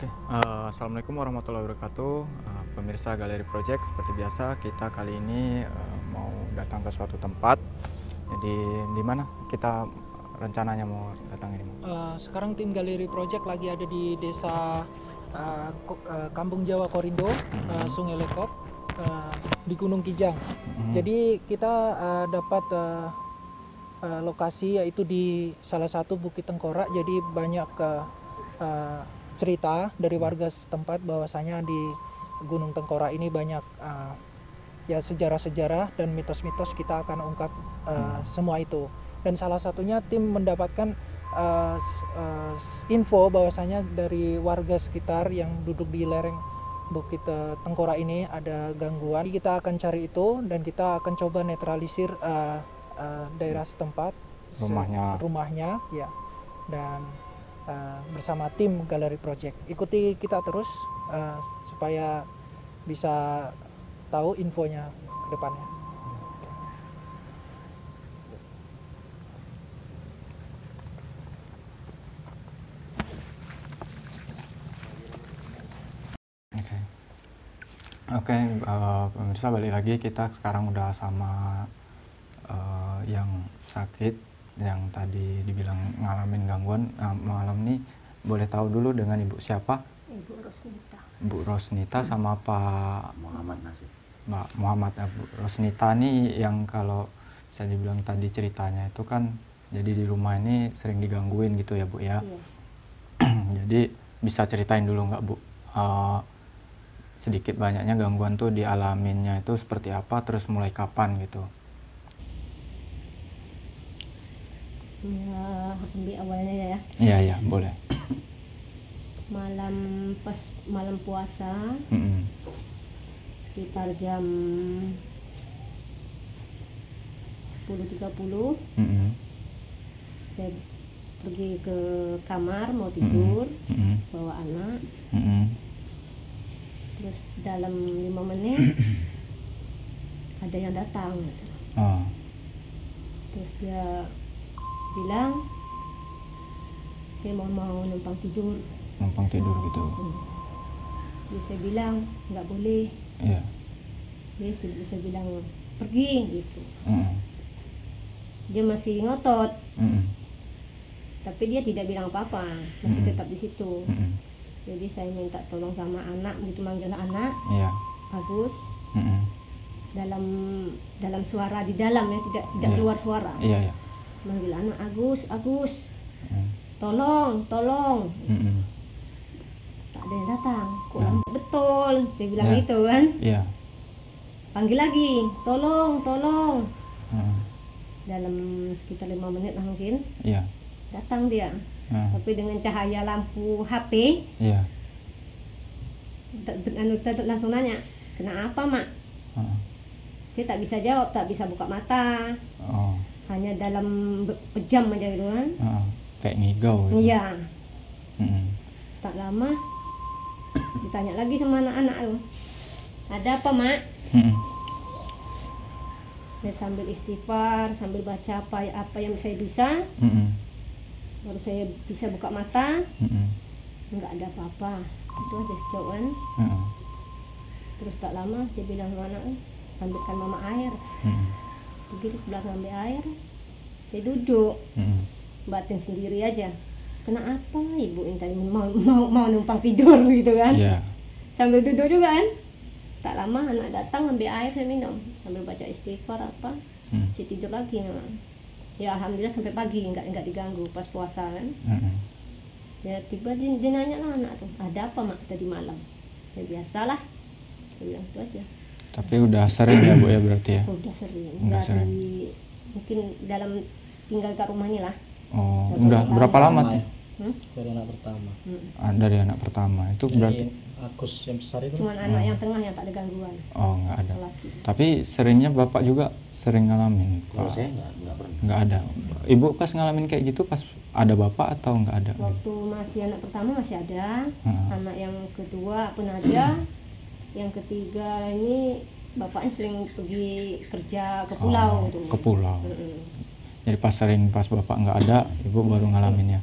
Oke, assalamualaikum warahmatullahi wabarakatuh. Pemirsa Galeri Project, seperti biasa kita kali ini mau datang ke suatu tempat. Jadi di mana kita rencananya mau datang ini? Sekarang tim Galeri Project lagi ada di desa Kampung Jawa Korindo, Sungai Lekop, di Gunung Kijang. Jadi kita dapat lokasi yaitu di salah satu Bukit Tengkorak. Jadi banyak cerita dari warga setempat bahwasanya di Gunung Tengkorak ini banyak ya sejarah-sejarah dan mitos-mitos. Kita akan ungkap semua itu. Dan salah satunya tim mendapatkan info bahwasanya dari warga sekitar yang duduk di lereng Bukit Tengkorak ini ada gangguan. Kita akan cari itu dan kita akan coba netralisir daerah setempat, rumahnya ya. Dan bersama tim Galeri Project ikuti kita terus supaya bisa tahu infonya ke depannya. Oke, pemirsa, balik lagi. Kita sekarang udah sama yang sakit, yang tadi dibilang ngalamin gangguan. Malam ini boleh tahu dulu dengan Ibu siapa? Ibu Rosnita. Bu Rosnita sama Pak Muhammad Nasir. Mbak Muhammad. Bu Rosnita nih yang kalau saya dibilang tadi ceritanya itu kan jadi di rumah ini sering digangguin gitu ya Bu ya. Iya. Jadi bisa ceritain dulu nggak Bu? Sedikit banyaknya gangguan tuh dialaminnya itu seperti apa, terus mulai kapan gitu? Ya, ambil awalnya ya. Iya, boleh. Pas malam puasa, sekitar jam 10.30, saya pergi ke kamar mau tidur, bawa anak. Terus dalam 5 menit ada yang datang gitu. Terus dia bilang saya mau numpang tidur gitu. Jadi saya bilang nggak boleh. Iya. Dia saya bilang pergi gitu. Dia masih ngotot, tapi dia tidak bilang apa-apa, masih tetap di situ. Jadi saya minta tolong sama anak, gitu, manggil anak. Iya. Agus. Dalam suara di dalam ya, tidak keluar suara. Iya. Manggil anak, Agus. Tolong. Tak ada yang datang. Kok lambat betul? Saya bilang gitu kan. Iya. Panggil lagi, tolong. Dalam sekitar 5 menit lah mungkin. Iya. Datang dia. Tapi dengan cahaya lampu HP. Iya. Langsung nanya, kenapa mak? Saya tak bisa jawab, tak bisa buka mata. Hanya dalam pejam aja gitu kan. Kayak ngigau gitu. Iya. Tak lama ditanya lagi sama anak-anak tuh, ada apa mak? Saya sambil istighfar, sambil baca apa yang saya bisa. Baru saya bisa buka mata. Nggak ada apa-apa, itu aja sejauhan. Terus tak lama saya bilang sama anak, ambilkan mama air. Begitu ke belakang ambil air, saya duduk, batin sendiri aja. Kenapa ibu ini tadi mau numpang tidur gitu kan? Sambil duduk juga kan. Tak lama anak datang ambil air, saya minum sambil baca istighfar apa. Saya tidur lagi. Ya alhamdulillah sampai pagi nggak diganggu pas puasa kan. Ya tiba dia nanya lah anak tuh, ada apa mak tadi malam? Ya biasalah, saya bilang itu aja. Tapi udah sering ya Bu ya berarti ya? Udah sering. Mungkin dalam tinggal ke rumah ini lah. Udah berapa lama tuh? Dari anak pertama. Dari anak pertama itu berarti Agus yang besar itu. Cuman anak yang tengah yang tak ada gangguan. Nggak ada. Laki. Tapi seringnya Bapak juga sering ngalamin? Kalau saya nggak pernah. Nggak ada. Ibu pas ngalamin kayak gitu pas ada Bapak atau nggak ada? Waktu masih anak pertama masih ada. Anak yang kedua pun ada. Yang ketiga ini bapaknya sering pergi kerja ke pulau gitu. Ke pulau. Jadi pas Bapak nggak ada, Ibu baru ngalamin ya?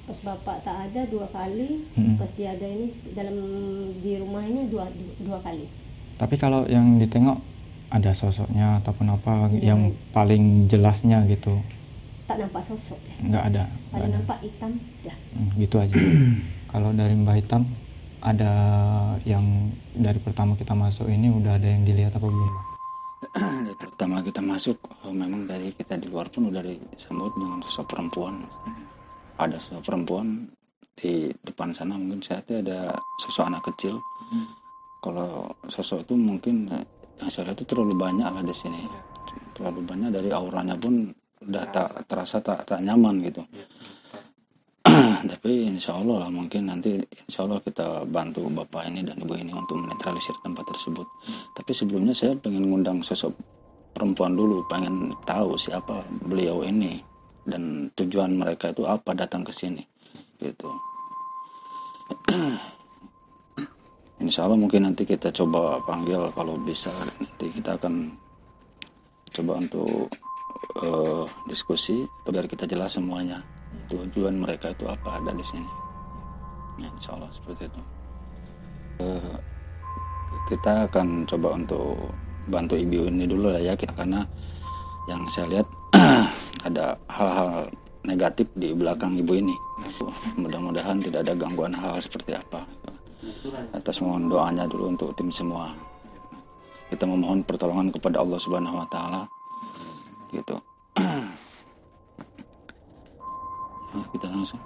Pas bapak tak ada 2 kali, pas dia ada ini di rumah ini dua kali. Tapi kalau yang ditengok ada sosoknya ataupun apa yang paling jelasnya gitu? Tak nampak sosok. Nggak ada. Paling nampak hitam, dah. Gitu aja. Kalau dari Mbak Hitam, ada yang dari pertama kita masuk ini udah ada yang dilihat apa belum? Dari pertama kita masuk, memang dari kita di luar pun udah disambut dengan sosok perempuan. Ada sosok perempuan di depan sana, mungkin saya ada sosok anak kecil. Kalau sosok itu mungkin yang saya lihat itu terlalu banyak lah di sini, terlalu banyak, dari auranya pun udah tak terasa tak nyaman gitu. Tapi insya Allah lah, mungkin nanti insya Allah kita bantu bapak ini dan ibu ini untuk menetralisir tempat tersebut. Tapi sebelumnya saya pengen ngundang sosok perempuan dulu, pengen tahu siapa beliau ini dan tujuan mereka itu apa datang ke sini gitu. Insya Allah mungkin nanti kita coba panggil, kalau bisa nanti kita akan coba untuk diskusi biar kita jelas semuanya tujuan mereka itu apa ada di sini. Ya, insya Allah seperti itu. Kita akan coba untuk bantu ibu ini dulu lah ya, karena yang saya lihat ada hal-hal negatif di belakang ibu ini. Mudah-mudahan tidak ada gangguan hal seperti apa. Atas mohon doanya dulu untuk tim semua. Kita memohon pertolongan kepada Allah Subhanahu wa taala gitu. Kita langsung.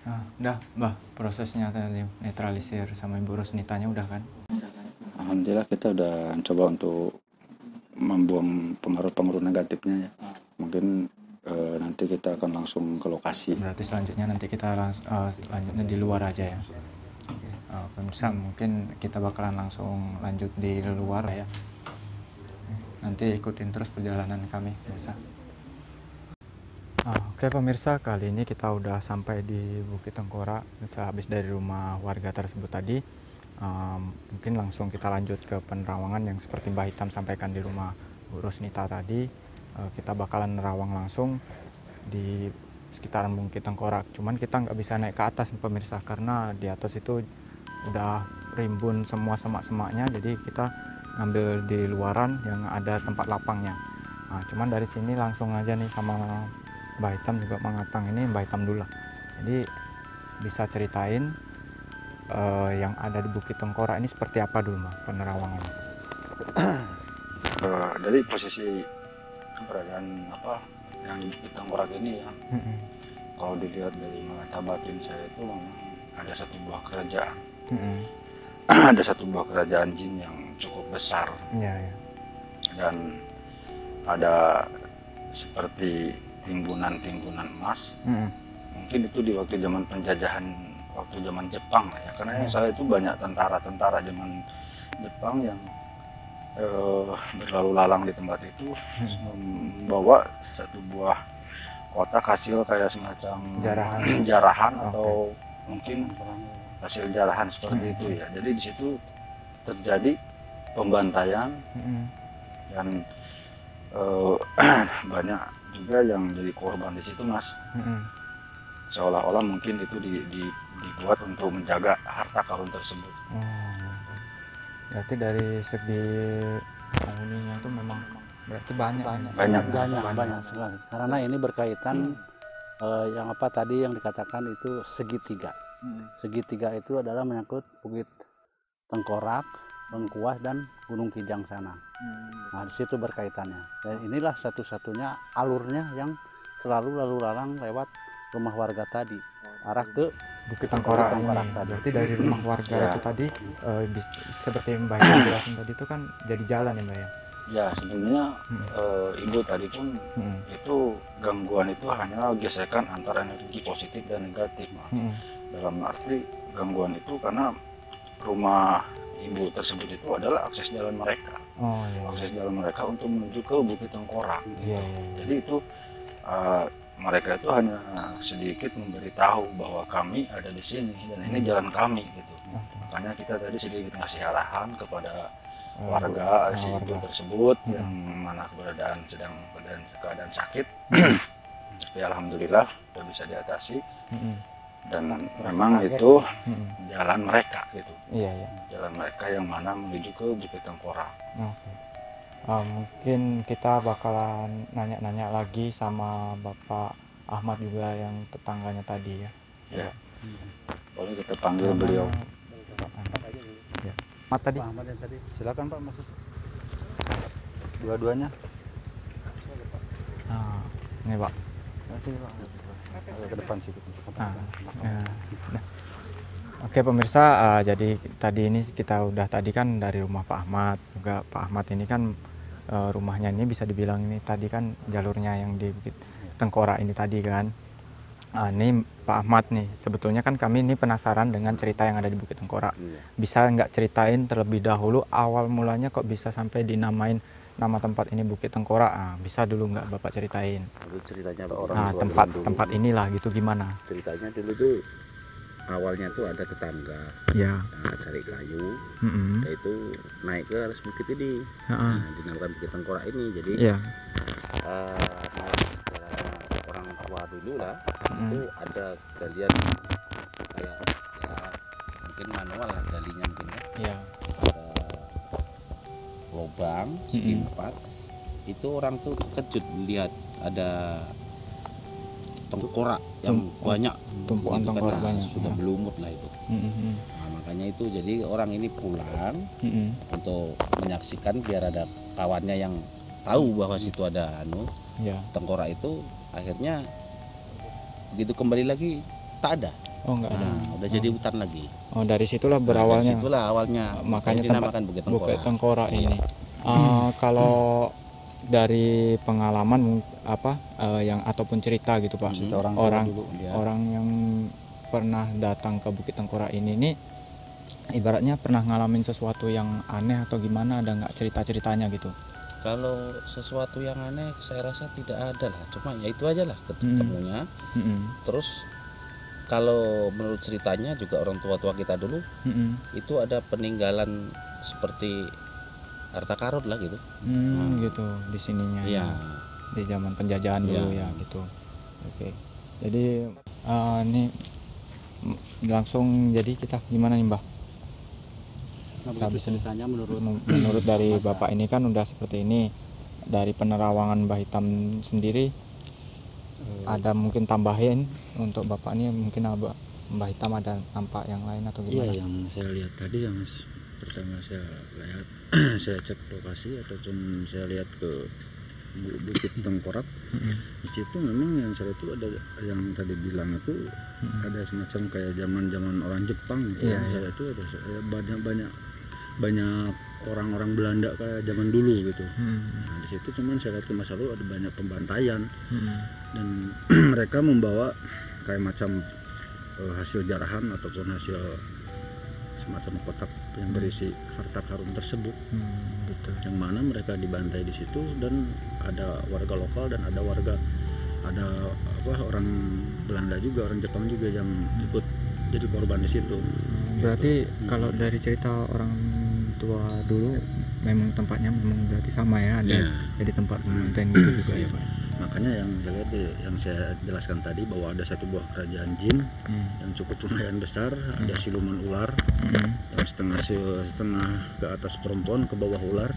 Nah, udah Mbah, prosesnya tadi netralisir sama Ibu Rosnitanya udah kan? Alhamdulillah kita udah coba untuk membuang pengaruh-pengaruh negatifnya ya. Mungkin nanti kita akan langsung ke lokasi. Berarti selanjutnya nanti kita lanjutnya di luar aja ya. Oke. Pemirsa, mungkin kita bakalan langsung lanjut di luar ya. Nanti ikutin terus perjalanan kami, pemirsa. Oke pemirsa, kali ini kita udah sampai di Bukit Tengkorak, sehabis dari rumah warga tersebut tadi. Mungkin langsung kita lanjut ke penerawangan yang seperti Mbak Hitam sampaikan di rumah Bu Rosnita tadi. Kita bakalan nerawang langsung di sekitaran Bukit Tengkorak. Cuman kita nggak bisa naik ke atas pemirsa, karena di atas itu udah rimbun semua semak-semaknya. Jadi kita ngambil di luaran yang ada tempat lapangnya. Cuman dari sini langsung aja nih sama Mbak Hitam juga mengatang ini, Mbak Hitam dulu lah. Jadi bisa ceritain yang ada di Bukit Tengkorak ini seperti apa dulu Mbak penerawangannya? Dari posisi keberadaan apa yang di Bukit Tengkorak ini ya, kalau dilihat dari mata batin saya itu memang ada satu buah kerajaan. Ada satu buah kerajaan jin yang cukup besar. Ya. Dan ada seperti timbunan-timbunan emas. Mungkin itu di waktu zaman penjajahan, waktu zaman Jepang ya, karena yang saya itu banyak tentara-tentara zaman Jepang yang berlalu lalang di tempat itu, membawa satu buah kotak hasil kayak semacam jarahan atau mungkin hasil jarahan seperti itu ya. Jadi di situ terjadi pembantaian dan banyak juga yang jadi korban di situ Mas. Seolah-olah mungkin itu dibuat untuk menjaga harta karun tersebut. Berarti dari segi penghuninya itu memang berarti banyak sekali. Karena ini berkaitan yang apa tadi yang dikatakan itu segitiga. Segitiga itu adalah menyangkut Bukit Tengkorak, Lengkuas dan Gunung Kijang sana. Nah di situ berkaitannya. Dan inilah satu-satunya alurnya yang selalu lalu lalang lewat rumah warga tadi, arah ke Bukit Tengkorak ini. tadi. Berarti dari rumah warga Ya. itu tadi seperti Mbak yang jelasin tadi itu kan jadi jalan ya Mbak ya. Ya sebenarnya ibu tadi pun itu gangguan itu hanya gesekan antara energi positif dan negatif, Mas. Dalam arti gangguan itu karena rumah ibu tersebut itu adalah akses jalan mereka. Oh iya. Akses jalan mereka untuk menuju ke Bukit Tengkorak. Iya. Jadi itu mereka itu hanya sedikit memberitahu bahwa kami ada di sini dan ini jalan kami gitu. Makanya kita tadi sedikit ngasih arahan kepada warga si ibu tersebut yang mana sedang keadaan sakit. Tapi alhamdulillah sudah bisa diatasi. Dan memang itu jalan mereka gitu. Iya. Jalan mereka yang mana menuju ke Bukit Tengkorak. Oke. Mungkin kita bakalan nanya-nanya lagi sama Bapak Ahmad juga yang tetangganya tadi ya. Ya. Boleh kita panggil beliau. Ya. Ahmad tadi. Pak Ahmad yang tadi, silakan Pak masuk. Dua-duanya. Nah, ini Pak. Nanti Pak. Ke depan situ. Nah. Oke pemirsa, jadi tadi ini kita udah tadi kan dari rumah Pak Ahmad juga. Pak Ahmad ini kan rumahnya ini bisa dibilang ini tadi kan jalurnya yang di Bukit Tengkorak ini tadi kan. Ini Pak Ahmad nih, sebetulnya kan kami ini penasaran dengan cerita yang ada di Bukit Tengkorak. Bisa nggak ceritain terlebih dahulu awal mulanya kok bisa sampai dinamain nama tempat ini Bukit Tengkorak? Bisa dulu nggak Bapak ceritain? Dulu ceritanya orang tempat inilah gitu gimana? Ceritanya dulu tuh awalnya tuh ada tetangga Ya. cari kayu, yaitu naik ke atas bukit ini, dinamakan Bukit Tengkorak ini. Jadi Iya. orang tua dulu lah itu ada galian kayak ya mungkin manual lah galinya mungkin ya. Iya. Ada lubang segi 4 itu orang tuh kejut lihat ada tengkorak yang banyak, tumpukan gitu kan, tengkorak banyak. sudah berlumut lah itu. Nah, makanya itu jadi orang ini pulang untuk menyaksikan biar ada kawannya yang tahu bahwa situ ada Ya. tengkorak itu. Akhirnya begitu kembali lagi tak ada. Oh nggak ada. Nah, udah jadi hutan lagi. Oh dari situlah berawalnya. Dari situlah awalnya. Makanya dinamakan tempat Bukit Bukit Tengkorak. Tengkorak ini. Kalau dari pengalaman yang ataupun cerita gitu Pak, orang yang pernah datang ke Bukit Tengkorak ini nih, ibaratnya pernah ngalamin sesuatu yang aneh atau gimana, ada nggak cerita-ceritanya gitu? Kalau sesuatu yang aneh saya rasa tidak ada lah, cuma ya itu aja lah ketemunya. Terus kalau menurut ceritanya juga orang tua-tua kita dulu itu ada peninggalan seperti harta karun lah gitu. Gitu di sininya. Iya. Di zaman penjajahan dulu ya gitu. Oke. Jadi ini langsung jadi kita gimana nih Mbah? Habis ceritanya menurut dari Bapak ini kan udah seperti ini. Dari penerawangan Mbah Hitam sendiri ada mungkin tambahin untuk Bapak ini, mungkin Mbah Hitam ada tampak yang lain atau gimana? Iya, yang saya lihat tadi yang pertama saya lihat saya cek lokasi ataupun saya lihat ke Bukit Tengkorak. Di situ memang yang saya itu ada yang tadi bilang itu ada semacam kayak zaman orang Jepang gitu. Saya itu ada banyak orang-orang Belanda kayak zaman dulu gitu. Nah, di situ cuman saya lihat ke masa lalu ada banyak pembantaian dan mereka membawa kayak macam hasil jarahan ataupun hasil semacam kotak yang berisi harta karun tersebut. Betul. Yang mana mereka dibantai di situ dan ada warga lokal dan ada orang Belanda juga, orang Jepang juga yang ikut jadi korban di situ. Berarti kalau dari cerita orang tua dulu memang tempatnya memang berarti sama ya, ada jadi tempat pembantaian gitu juga ya Pak. Makanya yang saya lihat yang saya jelaskan tadi bahwa ada satu buah kerajaan jin yang cukup lumayan besar, ada siluman ular yang setengah ke atas perempuan, ke bawah ular.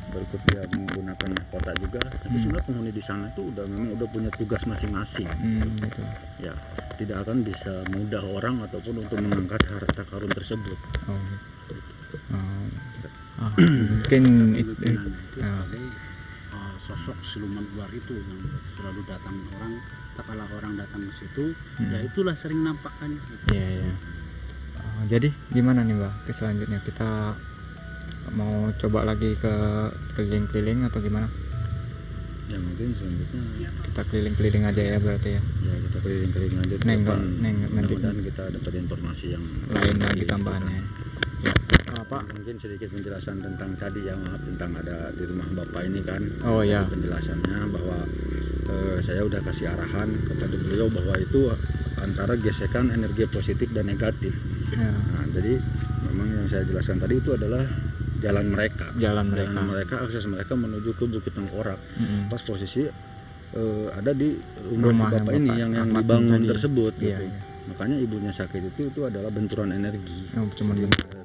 Berikut dia menggunakan kota juga. Tapi sebenarnya penghuni di sana itu memang udah punya tugas masing-masing. Ya, tidak akan bisa mudah orang ataupun untuk mengangkat harta karun tersebut. Mungkin itu sosok siluman ular itu yang selalu datang orang. Kala orang datang ke situ, ya itulah sering nampakkan. Gitu. Iya. Jadi gimana nih Mbak? Selanjutnya kita mau coba lagi ke keliling-keliling atau gimana? Ya mungkin selanjutnya Kita keliling-keliling aja ya berarti ya. ya kita keliling-keliling aja. Nanti mudah-mudahan kita dapat informasi yang lain lagi tambahannya. Ya. Pak, mungkin sedikit penjelasan tentang tadi ya, maaf, tentang ada di rumah Bapak ini kan. Oh ya. Penjelasannya bahwa saya udah kasih arahan kepada beliau bahwa itu antara gesekan energi positif dan negatif. Ya. Nah, jadi memang yang saya jelaskan tadi itu adalah jalan mereka, akses mereka menuju ke Bukit Tengkorak. Pas posisi ada di rumah Bapak ini yang dibangun tersebut. Iya, gitu. iya. Makanya ibunya sakit itu adalah benturan energi.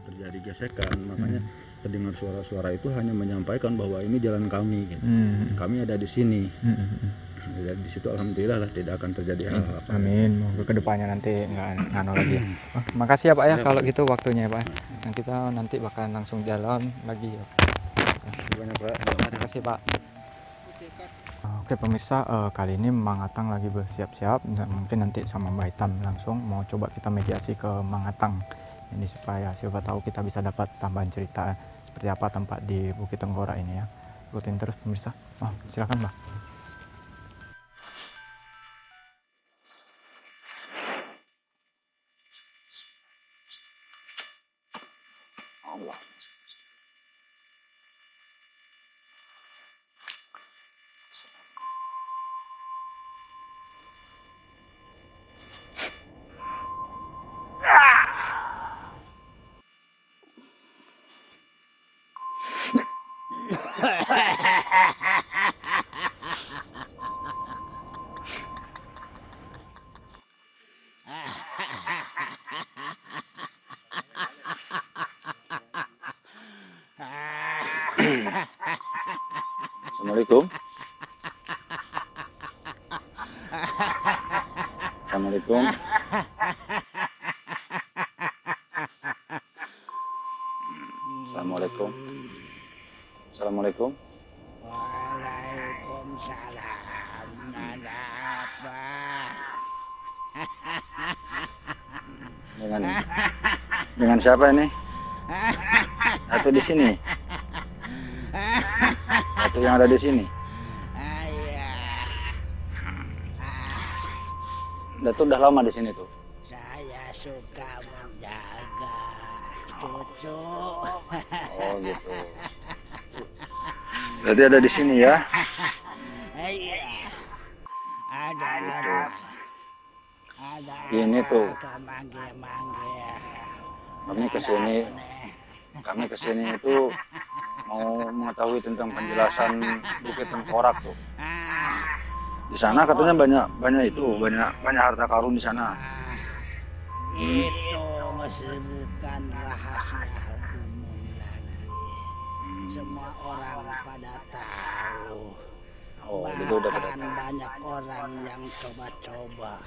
Terjadi gesekan, makanya terdengar suara-suara itu hanya menyampaikan bahwa ini jalan kami. Gitu. Kami ada di sini. Di situ alhamdulillah lah tidak akan terjadi hal-hal. Amin. Moga kedepannya nanti nggak ngano lagi. Oh, makasih ya Pak ya kalau gitu waktunya ya Pak. Nah, kita nanti bakalan langsung jalan lagi ya. Gimana Pak? Terima kasih Pak. Oke pemirsa, kali ini Mang Atang lagi bersiap-siap. Nah, mungkin nanti sama Mbak Hitam langsung mau coba kita mediasi ke Mang Atang. Ini supaya siapa tahu kita bisa dapat tambahan cerita seperti apa tempat di Bukit Tengkorak ini ya. Ikutin terus pemirsa. Silakan Mbak. Assalamualaikum. Assalamualaikum. Assalamualaikum. Assalamualaikum. Waalaikumsalam. Ada apa? Dengan siapa ini? Atau di sini? Atau yang ada di sini? Datuk udah lama di sini tuh. Saya suka menjaga cucu. Oh gitu. Berarti ada di sini ya? Iya. Ada Gitu. Ada. Ini tuh. Manggil-manggil. Kami kesini itu mau mengetahui tentang penjelasan Bukit Tengkorak tuh. Di sana katanya banyak harta karun di sana. Itu masih bukan rahasia umum lagi. Semua orang pada tahu. Oh, itu udah pada Bahkan tahu. banyak orang yang coba-coba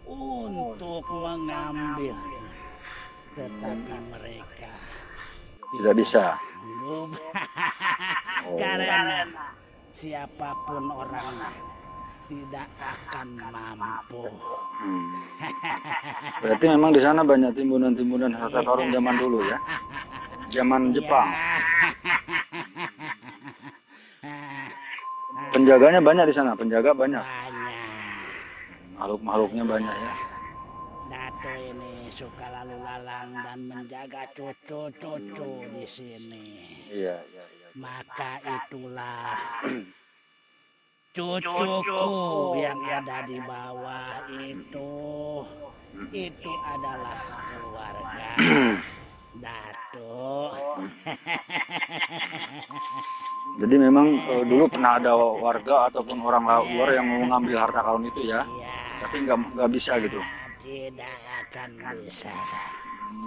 untuk mengambil, tetapi mereka Tidak bisa. belum. Oh. Karena siapapun orangnya tidak akan mampu. Berarti memang di sana banyak timbunan-timbunan harta karun zaman dulu ya? Zaman Jepang. Penjaganya banyak di sana, penjaga banyak. Makhluk-makhluknya banyak ya. Dato ini suka lalu lalang dan menjaga cucu-cucu di sini. Iya. Maka itulah cucuku yang ada di bawah itu adalah keluarga Dato. Jadi memang dulu pernah ada warga ataupun orang luar yang mau mengambil harta karun itu ya, tapi nggak bisa gitu. Tidak akan bisa.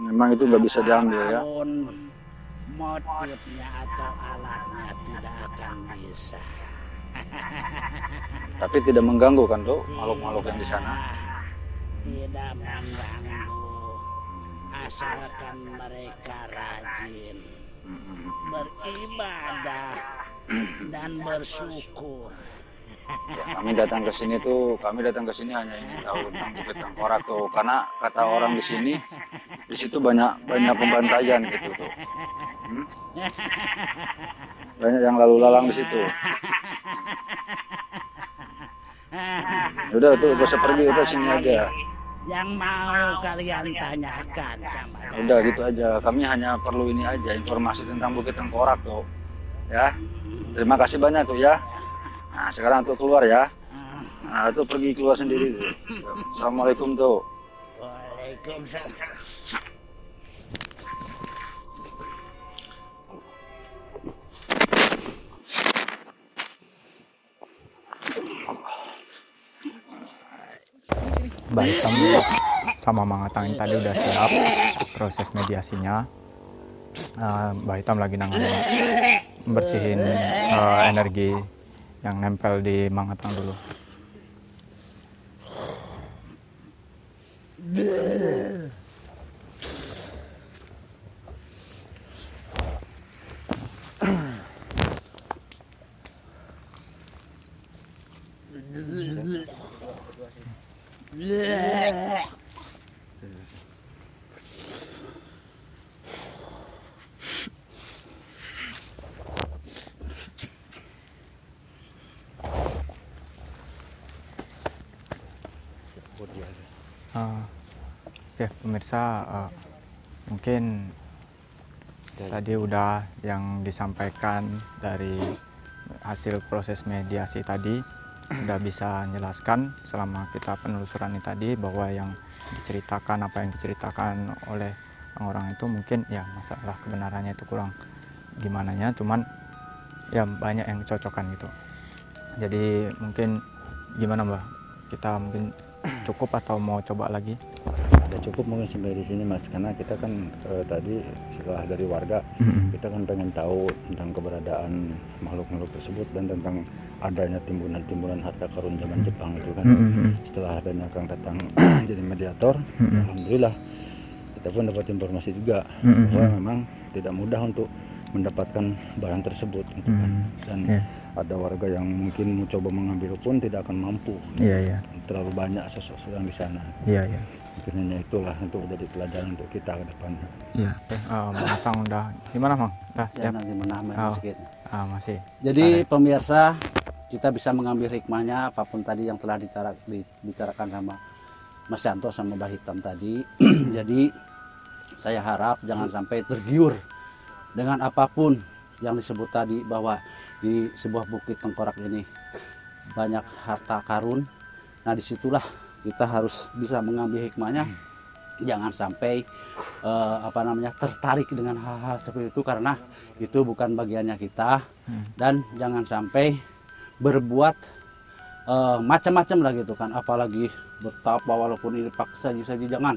Memang itu nggak bisa diambil ya. Apapun motifnya atau alatnya tidak akan bisa. Tapi tidak mengganggu kan tuh makhluk-makhluk yang di sana. Tidak mengganggu, asalkan mereka rajin beribadah dan bersyukur. Ya, kami datang ke sini hanya ingin tahu tentang Bukit Tengkorak tuh, karena kata orang di sini, di situ banyak pembantaian gitu tuh. Banyak yang lalu lalang di situ. Udah tuh, gak usah pergi, udah sini aja. Yang mau kalian tanyakan sama Udah gitu aja, kami hanya perlu ini aja, informasi tentang Bukit Tengkorak tuh. Ya, terima kasih banyak tuh ya. Nah sekarang tuh keluar ya. Nah itu pergi keluar sendiri tuh. Assalamualaikum tuh. Waalaikumsalam. Mbak Hitam sama Mang Atang tadi udah siap proses mediasinya. Mbak Hitam lagi nanganin bersihin energi yang nempel di Mang Atang dulu. Oke, pemirsa, mungkin tadi udah yang disampaikan dari hasil proses mediasi tadi udah bisa menjelaskan selama kita penelusuran ini tadi, bahwa yang diceritakan, apa yang diceritakan oleh orang itu mungkin ya masalah kebenarannya itu kurang gimana nya, cuman ya banyak yang cocokkan gitu. Jadi mungkin gimana Mbah, kita mungkin cukup atau mau coba lagi? Udah cukup mungkin sampai di sini Mas, karena kita kan tadi setelah dari warga kita kan pengen tahu tentang keberadaan makhluk-makhluk tersebut dan tentang adanya timbunan harta karun zaman Jepang itu kan. Setelah adanya Kang Tatang jadi mediator, alhamdulillah kita pun dapat informasi juga bahwa memang tidak mudah untuk mendapatkan barang tersebut gitu kan. Dan ada warga yang mungkin mencoba mengambil pun tidak akan mampu. Terlalu banyak sosok yang di sana. Mungkin hanya itulah untuk jadi pelajaran untuk kita ke depannya. Mang Atang udah gimana Mang? Udah siap? Nanti menambah sedikit. Masih. Jadi pemirsa, kita bisa mengambil hikmahnya apapun tadi yang telah dibicarakan sama Mas Yanto sama Mbah Hitam tadi. Jadi saya harap jangan sampai tergiur dengan apapun yang disebut tadi, bahwa di sebuah Bukit Tengkorak ini banyak harta karun. Nah disitulah kita harus bisa mengambil hikmahnya. Jangan sampai tertarik dengan hal-hal seperti itu, karena itu bukan bagiannya kita. Dan jangan sampai berbuat macam-macam lah gitu kan, apalagi betapa walaupun ini paksa saja jangan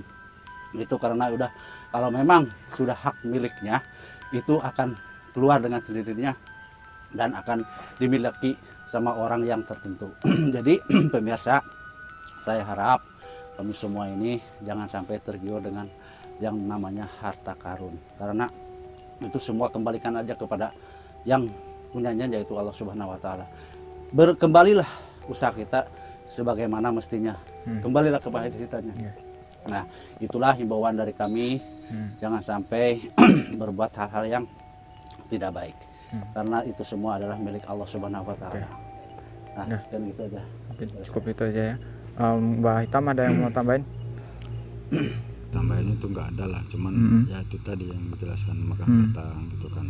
itu, karena udah kalau memang sudah hak miliknya itu akan keluar dengan sendirinya dan akan dimiliki sama orang yang tertentu. Jadi pemirsa, saya harap kami semua ini jangan sampai tergiur dengan yang namanya harta karun, karena itu semua kembalikan aja kepada yang punyanya, yaitu Allah Subhanahu wa Ta'ala. Berkembalilah usaha kita sebagaimana mestinya, kembalilah kepada ceritanya. Nah itulah himbauan dari kami. Jangan sampai berbuat hal-hal yang tidak baik, karena itu semua adalah milik Allah Subhanahu wa Ta'ala. Nah dan gitu aja. Cukup itu aja ya. Mbak Hitam ada yang mau tambahin? Tambahin itu nggak ada lah, cuman ya itu tadi yang dijelaskan Kang Tatang gitu kan.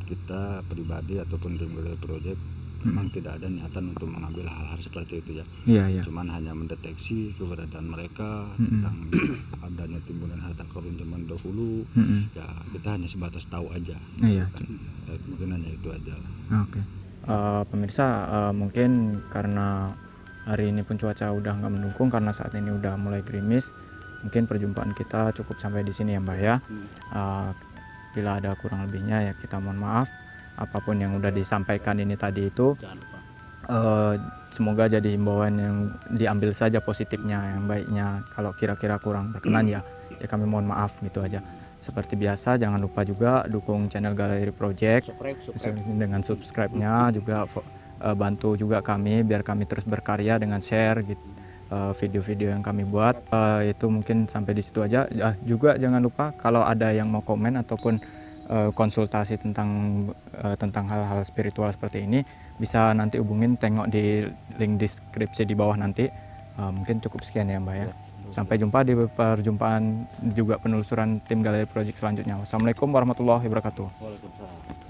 Kita pribadi ataupun tim proyek memang tidak ada niatan untuk mengambil hal-hal seperti itu ya. Cuman hanya mendeteksi keberadaan mereka tentang adanya timbunan harta karun zaman dahulu. Ya kita hanya sebatas tahu aja. Mungkin hanya itu aja. Oke. Pemirsa, mungkin karena hari ini pun cuaca udah nggak mendukung, karena saat ini udah mulai gerimis, mungkin perjumpaan kita cukup sampai di sini ya Mbak ya. Bila ada kurang lebihnya ya kita mohon maaf. Apapun yang udah disampaikan ini tadi itu semoga jadi himbauan yang diambil saja positifnya, yang baiknya. Kalau kira-kira kurang berkenan ya kami mohon maaf gitu aja. seperti biasa jangan lupa juga dukung channel Galeri Project dengan subscribe-nya, juga bantu juga kami biar kami terus berkarya dengan share gitu video-video yang kami buat. Itu mungkin sampai di situ aja. Juga jangan lupa kalau ada yang mau komen ataupun konsultasi tentang hal-hal spiritual seperti ini, bisa nanti hubungin, tengok di link deskripsi di bawah nanti. Mungkin cukup sekian ya Mbak ya. Sampai jumpa di perjumpaan juga penelusuran tim Galeri Project selanjutnya. Wassalamualaikum warahmatullahi wabarakatuh. Waalaikumsalam.